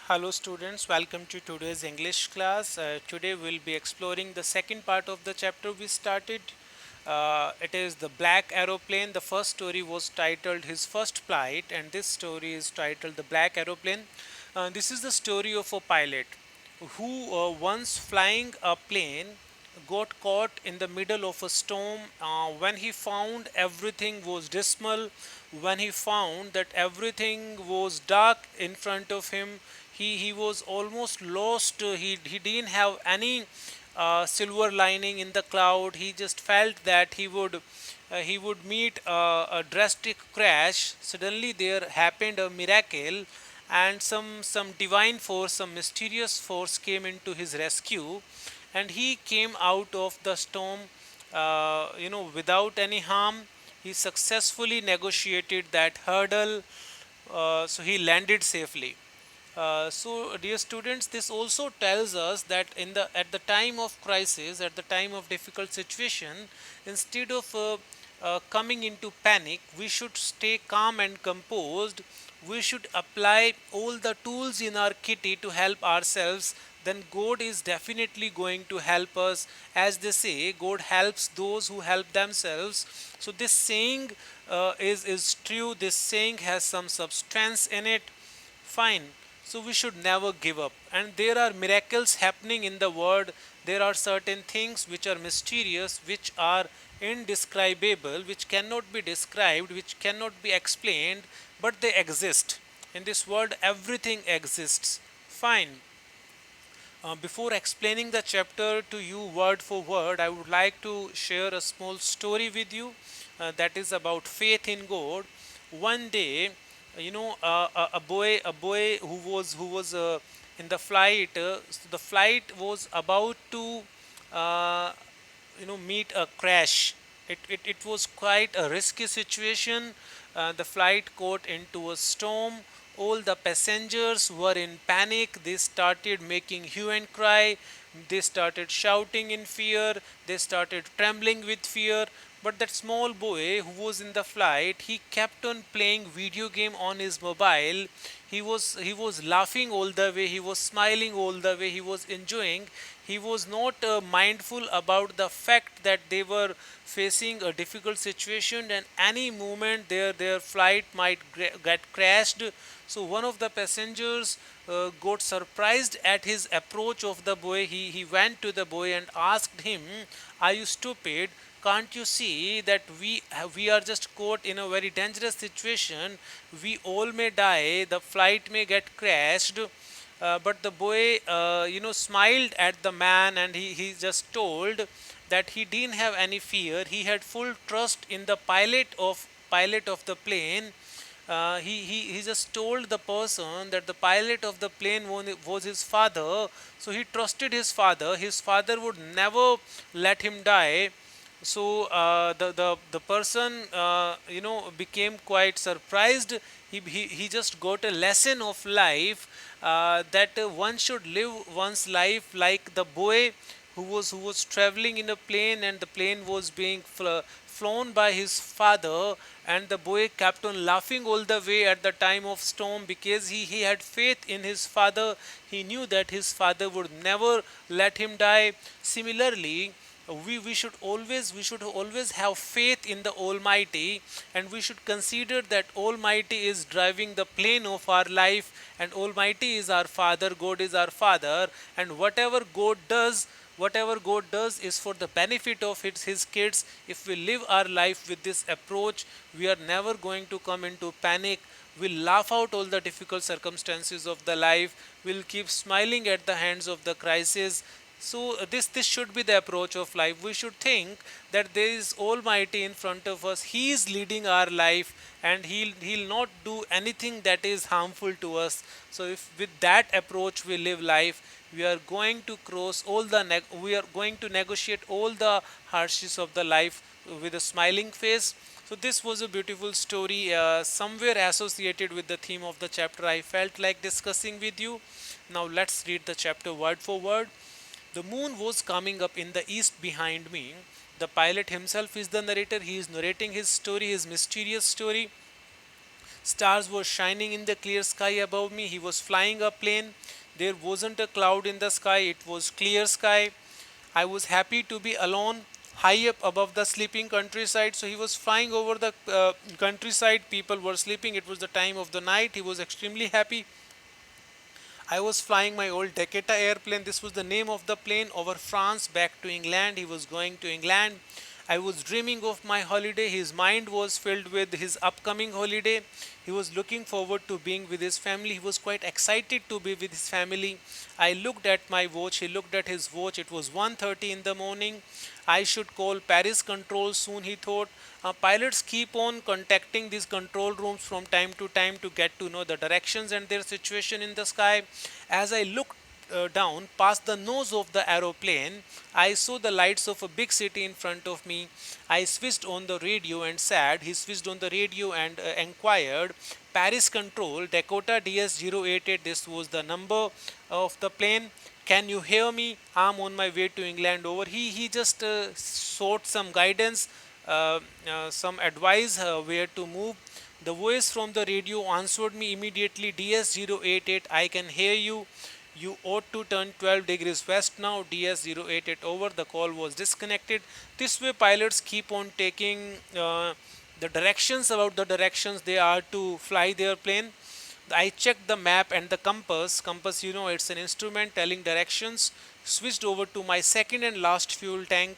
Hello students, welcome to today's English class. Today we'll be exploring the second part of the chapter we started. It is the black aeroplane. The first story was titled His First Flight, and this story is titled The Black Aeroplane. This is the story of a pilot who once flying a plane got caught in the middle of a storm. When he found everything was dismal, when he found that everything was dark in front of him, he was almost lost. He didn't have any silver lining in the cloud. He just felt that he would meet a drastic crash. Suddenly there happened a miracle, and some divine force, some mysterious force came into his rescue, and he came out of the storm, without any harm. He successfully negotiated that hurdle, so he landed safely. So, dear students, this also tells us that at the time of crisis, at the time of difficult situation, instead of coming into panic, we should stay calm and composed. We should apply all the tools in our kitty to help ourselves. Then God is definitely going to help us. As they say, God helps those who help themselves. So this saying is true. This saying has some substance in it. Fine. So we should never give up. And there are miracles happening in the world. There are certain things which are mysterious, which are indescribable, which cannot be described, which cannot be explained, but they exist. In this world, everything exists. Fine. Before explaining the chapter to you word for word, I would like to share a small story with you that is about faith in God. One day, a boy who was in the flight. So the flight was about to uh, meet a crash. It was quite a risky situation. The flight caught into a storm. All the passengers were in panic. They started making hue and cry. They started shouting in fear. They started trembling with fear. But that small boy who was in the flight, he kept on playing video game on his mobile. He was laughing all the way. He was smiling all the way. He was enjoying. He was not mindful about the fact that they were facing a difficult situation, and any moment their flight might get crashed. So one of the passengers got surprised at his approach of the boy. He went to the boy and asked him, "Are you stupid? Can't you see that we are just caught in a very dangerous situation? We all may die. The flight may get crashed." But the boy, smiled at the man, and he just told that he didn't have any fear. He had full trust in the pilot of the plane. He just told the person that the pilot of the plane was his father, so he trusted his father. His father would never let him die. So the person became quite surprised. He just got a lesson of life, that one should live one's life like the boy who was traveling in a plane, and the plane was being flown by his father, and the boy kept on laughing all the way at the time of storm, because he had faith in his father. He knew that his father would never let him die. Similarly, we should always have faith in the Almighty, and we should consider that Almighty is driving the plane of our life, and Almighty is our Father. God is our Father, and whatever God does is for the benefit of his kids. If we live our life with this approach, we are never going to come into panic. We'll laugh out all the difficult circumstances of the life. We'll keep smiling at the hands of the crisis. So this should be the approach of life. We should think that there is Almighty in front of us. He is leading our life, and he'll not do anything that is harmful to us. So if with that approach we live life, we are going to cross all the we are going to negotiate all the hardships of the life with a smiling face. So this was a beautiful story, somewhere associated with the theme of the chapter. I felt like discussing with you. Now let's read the chapter word for word. The moon was coming up in the east behind me. The pilot himself is the narrator. He is narrating his story, his mysterious story. Stars were shining in the clear sky above me. He was flying a plane. There wasn't a cloud in the sky, it was clear sky. I was happy to be alone, high up above the sleeping countryside. So he was flying over the countryside. People were sleeping. It was the time of the night. He was extremely happy. I was flying my old Deceta airplane. This was the name of the plane, over France back to England. He was going to England. I was dreaming of my holiday. His mind was filled with his upcoming holiday. He was looking forward to being with his family. He was quite excited to be with his family. I looked at my watch. He looked at his watch. It was 1:30 in the morning. I should call Paris control soon, he thought. Pilots keep on contacting these control rooms from time to time to get to know the directions and their situation in the sky. As I looked down past the nose of the aeroplane, I saw the lights of a big city in front of me. I switched on the radio and said, he switched on the radio and inquired, Paris control, Dakota DS-088, this was the number of the plane. Can you hear me? I'm on my way to England. Over. He just sought some guidance, some advice where to move. The voice from the radio answered me immediately. DS-088, I can hear you. You ought to turn 12 degrees west now. DS-088 over. The call was disconnected. This way, pilots keep on taking the directions about the directions they are to fly their plane. I checked the map and the compass. Compass, you know, it's an instrument telling directions. Switched over to my second and last fuel tank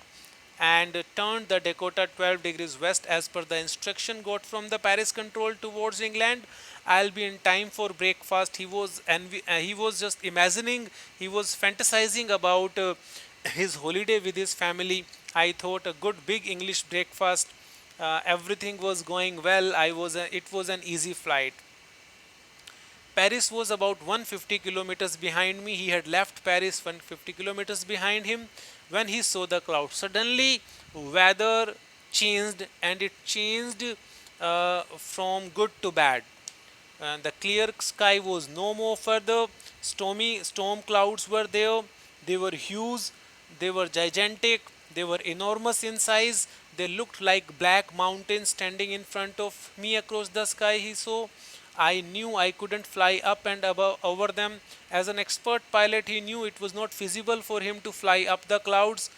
and turned the Dakota 12 degrees west as per the instruction got from the Paris control towards England. I'll be in time for breakfast. He was just imagining, he was fantasizing about his holiday with his family. I thought a good big English breakfast. Everything was going well. It was an easy flight. Paris was about 150 kilometers behind me. He had left Paris 150 kilometers behind him when he saw the cloud. Suddenly, weather changed and it changed from good to bad. And the clear sky was no more further. Storm clouds were there. They were huge. They were gigantic. They were enormous in size. They looked like black mountains standing in front of me across the sky. He saw. I knew I couldn't fly up and above over them. As an expert pilot, he knew it was not feasible for him to fly up the clouds.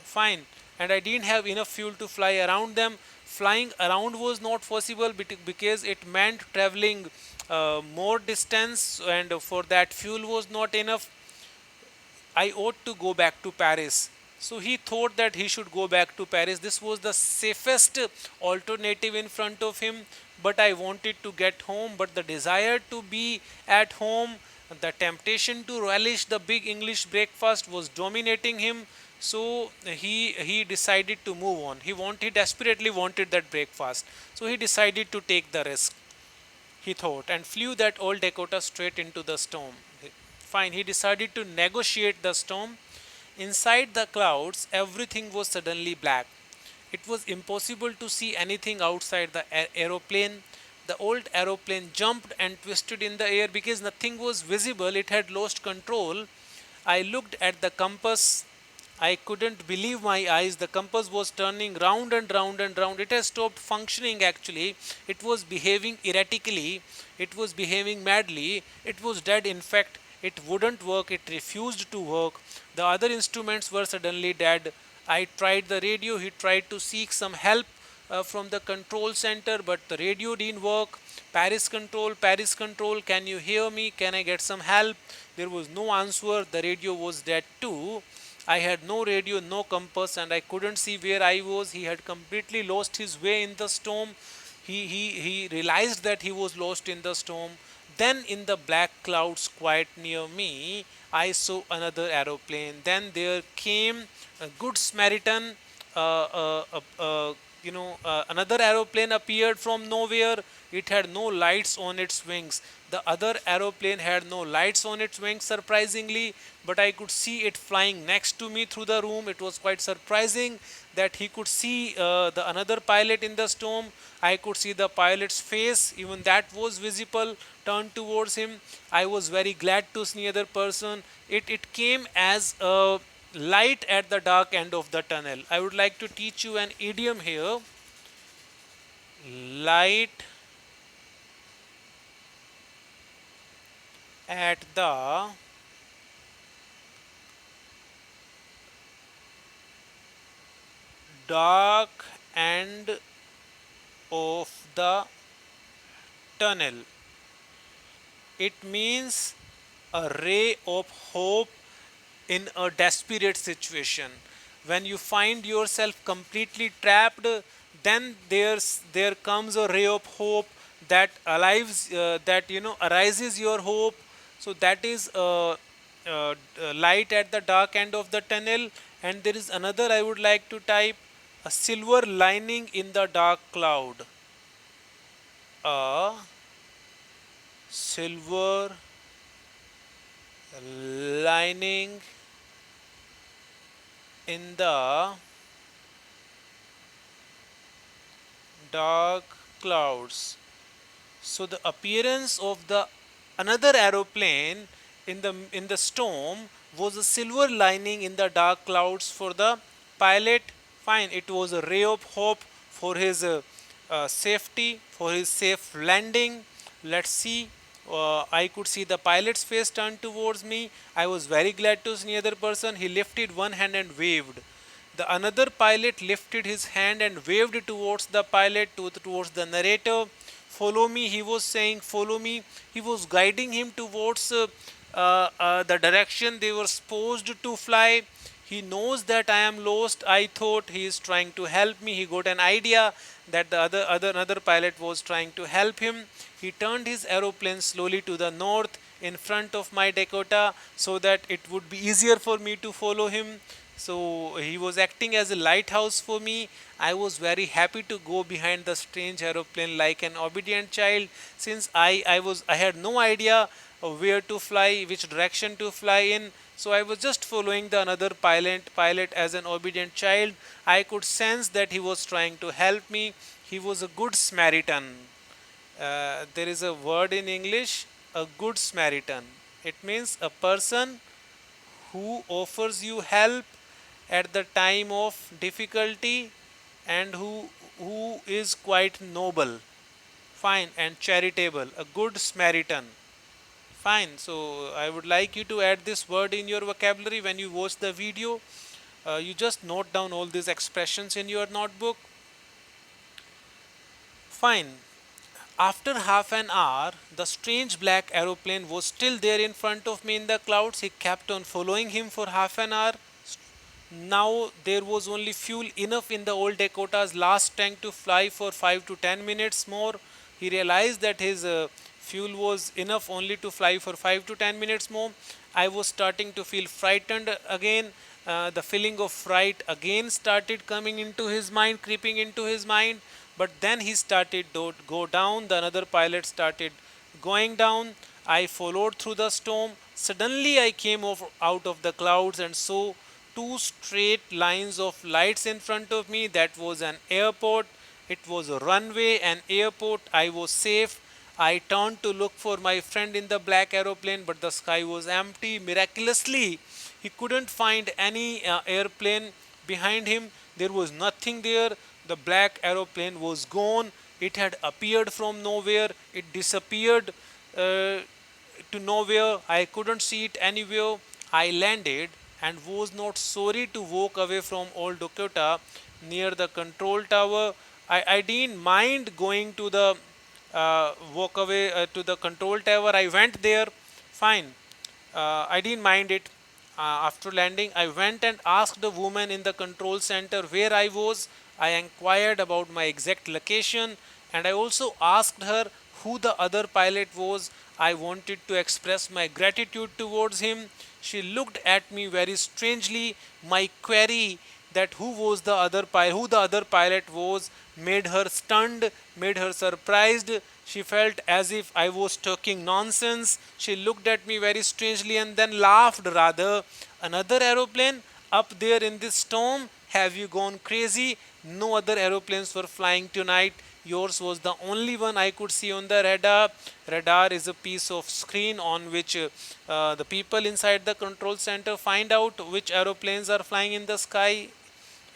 Fine. And I didn't have enough fuel to fly around them. Flying around was not possible because it meant traveling more distance, and for that fuel was not enough. I ought to go back to Paris. So he thought that he should go back to Paris. This was the safest alternative in front of him. But I wanted to get home. But the desire to be at home, the temptation to relish the big English breakfast was dominating him. So he decided to move on. He desperately wanted that breakfast. So he decided to take the risk, he thought, and flew that old Dakota straight into the storm. Fine, he decided to negotiate the storm. Inside the clouds, everything was suddenly black. It was impossible to see anything outside the aeroplane. The old aeroplane jumped and twisted in the air because nothing was visible. It had lost control. I looked at the compass. I couldn't believe my eyes. The compass was turning round and round and round. It has stopped functioning actually. It was behaving erratically. It was behaving madly. It was dead. In fact, it wouldn't work. It refused to work. The other instruments were suddenly dead. I tried the radio. He tried to seek some help from the control center, but the radio didn't work. Paris control, can you hear me? Can I get some help? There was no answer. The radio was dead too. I had no radio, no compass, and I couldn't see where I was. He had completely lost his way in the storm. He realized that he was lost in the storm. Then, in the black clouds quite near me, I saw another aeroplane. Then there came a good Samaritan. Another aeroplane appeared from nowhere. It had no lights on its wings. The other aeroplane had no lights on its wings, surprisingly, but I could see it flying next to me through the room. It was quite surprising that he could see the another pilot in the storm. I could see the pilot's face, even that was visible, turned towards him. I was very glad to see other person. It came as a light at the dark end of the tunnel. I would like to teach you an idiom here. Light at the dark end of the tunnel. It means a ray of hope in a desperate situation. When you find yourself completely trapped, then there comes a ray of hope that alives that arises your hope. So that is light at the dark end of the tunnel. And there is another I would like to type: a silver lining in the dark cloud. A silver lining in the dark clouds. So the appearance of the another aeroplane in the storm was a silver lining in the dark clouds for the pilot. Fine, it was a ray of hope for his safety, for his safe landing. Let's see. I could see the pilot's face turned towards me. I was very glad to see another person. He lifted one hand and waved. The another pilot lifted his hand and waved towards the pilot, towards the narrator. Follow me, he was saying, follow me. He was guiding him towards the direction they were supposed to fly. He knows that I am lost. I thought he is trying to help me. He got an idea that the another pilot was trying to help him. He turned his aeroplane slowly to the north in front of my Dakota so that it would be easier for me to follow him. So he was acting as a lighthouse for me. I was very happy to go behind the strange aeroplane like an obedient child, since I had no idea of where to fly, which direction to fly in. So I was just following the another pilot as an obedient child. I could sense that he was trying to help me. He was a good Samaritan. There is a word in English, a good Samaritan. It means a person who offers you help at the time of difficulty, and who is quite noble, fine, and charitable, a good Samaritan. Fine, so I would like you to add this word in your vocabulary when you watch the video. You just note down all these expressions in your notebook. Fine. After half an hour, the strange black aeroplane was still there in front of me in the clouds. He kept on following him for half an hour. Now there was only fuel enough in the old Dakota's last tank to fly for 5 to 10 minutes more. He realized that his fuel was enough only to fly for 5 to 10 minutes more. I was starting to feel frightened again. The feeling of fright again started coming into his mind, creeping into his mind. But then he started to go down. The another pilot started going down. I followed through the storm. Suddenly I came out of the clouds and saw two straight lines of lights in front of me. That was an airport. It was a runway, an airport. I was safe. I turned to look for my friend in the black aeroplane, but the sky was empty. Miraculously, he couldn't find any airplane behind him. There was nothing there. The black aeroplane was gone. It had appeared from nowhere. It disappeared to nowhere. I couldn't see it anywhere. I landed and was not sorry to walk away from Old Dakota near the control tower. I didn't mind going to the walk away to the control tower. I went there. Fine. I didn't mind it. After landing, I went and asked the woman in the control center where I was. I inquired about my exact location, and I also asked her who the other pilot was. I wanted to express my gratitude towards him. She looked at me very strangely. My query that who the other pilot was made her stunned, made her surprised. She felt as if I was talking nonsense. She looked at me very strangely and then laughed rather. Another aeroplane up there in this storm? Have you gone crazy? No other aeroplanes were flying tonight. Yours was the only one I could see on the radar. Radar is a piece of screen on which the people inside the control center find out which aeroplanes are flying in the sky,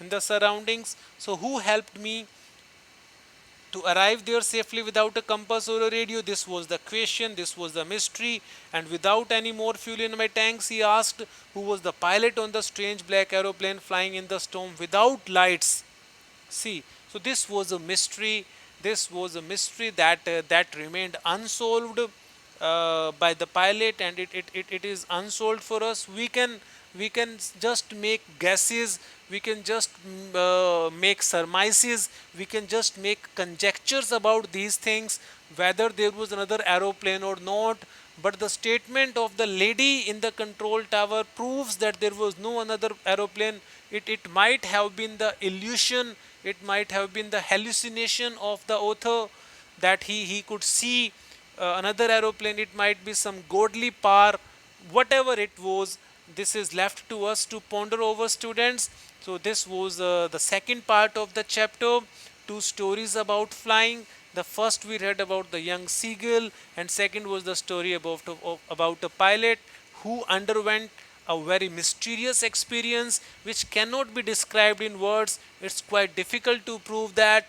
in the surroundings. So who helped me? to arrive there safely without a compass or a radio. This was the question, this was the mystery. And without any more fuel in my tanks, he asked, who was the pilot on the strange black aeroplane flying in the storm without lights. See, so this was a mystery. This was a mystery that remained unsolved by the pilot, and it is unsolved for us. We can just make guesses. We can just make surmises. We can just make conjectures about these things, whether there was another aeroplane or not. But the statement of the lady in the control tower proves that there was no another aeroplane. It might have been the illusion, it might have been the hallucination of the author, that he could see another aeroplane. It might be some godly power, whatever it was. This is left to us to ponder over, students. So this was the second part of the chapter, two stories about flying. The first we read about the young seagull, and second was the story about a pilot who underwent a very mysterious experience which cannot be described in words. It's quite difficult to prove that.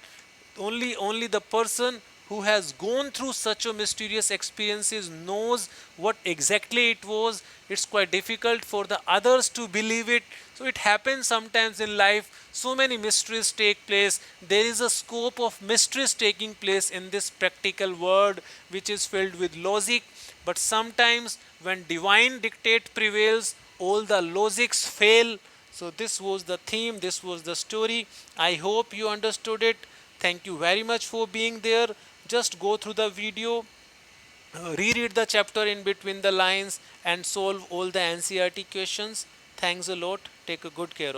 Only the person who has gone through such a mysterious experiences knows what exactly it was. It's quite difficult for the others to believe it. So it happens sometimes in life, so many mysteries take place. There is a scope of mysteries taking place in this practical world which is filled with logic. But sometimes when divine dictate prevails, all the logics fail. So this was the theme, this was the story. I hope you understood it. Thank you very much for being there. Just go through the video, reread the chapter in between the lines, and solve all the NCERT questions. Thanks a lot. Take a good care of